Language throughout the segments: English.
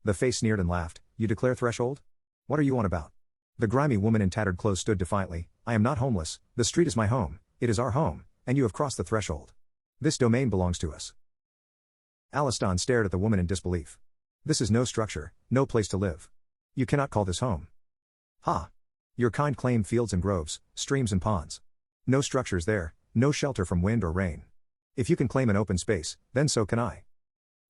The face sneered and laughed. You declare threshold? What are you on about? The grimy woman in tattered clothes stood defiantly. I am not homeless, the street is my home, it is our home, and you have crossed the threshold. This domain belongs to us. Alistan stared at the woman in disbelief. This is no structure, no place to live. You cannot call this home. Ha! Your kind claim fields and groves, streams and ponds. No structures there, no shelter from wind or rain. If you can claim an open space, then so can I.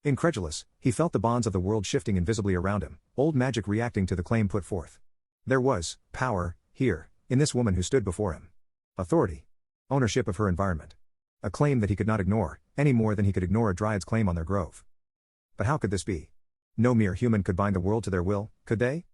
Incredulous, he felt the bonds of the world shifting invisibly around him, old magic reacting to the claim put forth. There was power, here, in this woman who stood before him. Authority. Ownership of her environment. A claim that he could not ignore, any more than he could ignore a dryad's claim on their grove. But how could this be? No mere human could bind the world to their will, could they?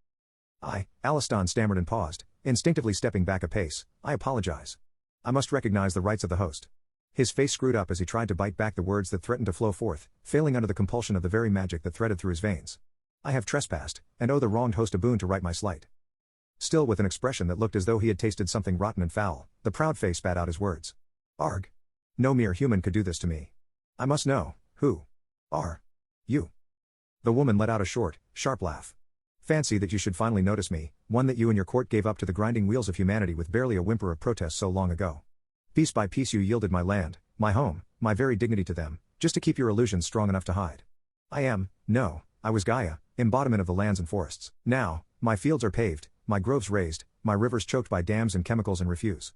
Alistan stammered and paused, instinctively stepping back a pace. I apologize. I must recognize the rights of the host. His face screwed up as he tried to bite back the words that threatened to flow forth, failing under the compulsion of the very magic that threaded through his veins. I have trespassed, and owe the wronged host a boon to right my slight. Still with an expression that looked as though he had tasted something rotten and foul, the proud face spat out his words. Arg. No mere human could do this to me. I must know, who are you? The woman let out a short, sharp laugh. Fancy that you should finally notice me, one that you and your court gave up to the grinding wheels of humanity with barely a whimper of protest so long ago. Piece by piece you yielded my land, my home, my very dignity to them, just to keep your illusions strong enough to hide. I was Gaia, embodiment of the lands and forests. Now, my fields are paved, my groves raised, my rivers choked by dams and chemicals and refuse.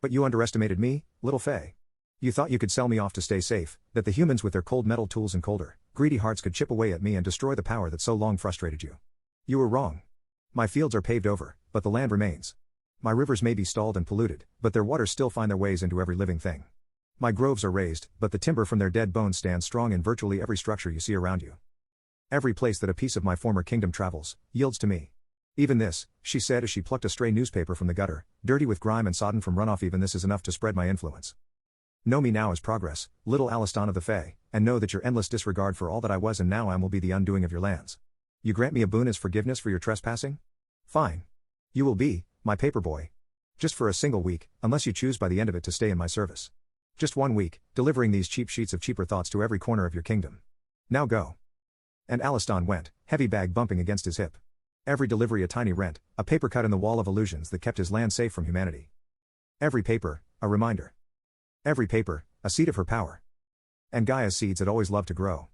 But you underestimated me, little Fae. You thought you could sell me off to stay safe, that the humans with their cold metal tools and colder, greedy hearts could chip away at me and destroy the power that so long frustrated you. You were wrong. My fields are paved over, but the land remains. My rivers may be stalled and polluted, but their waters still find their ways into every living thing. My groves are raised, but the timber from their dead bones stands strong in virtually every structure you see around you. Every place that a piece of my former kingdom travels, yields to me. Even this, she said as she plucked a stray newspaper from the gutter, dirty with grime and sodden from runoff, even this is enough to spread my influence. Know me now as progress, little Alistan of the Fae, and know that your endless disregard for all that I was and now am will be the undoing of your lands. You grant me a boon as forgiveness for your trespassing? Fine. You will be my paperboy. Just for a single week, unless you choose by the end of it to stay in my service. Just 1 week, delivering these cheap sheets of cheaper thoughts to every corner of your kingdom. Now go. And Alistan went, heavy bag bumping against his hip. Every delivery a tiny rent, a paper cut in the wall of illusions that kept his land safe from humanity. Every paper, a reminder. Every paper, a seed of her power. And Gaia's seeds had always loved to grow.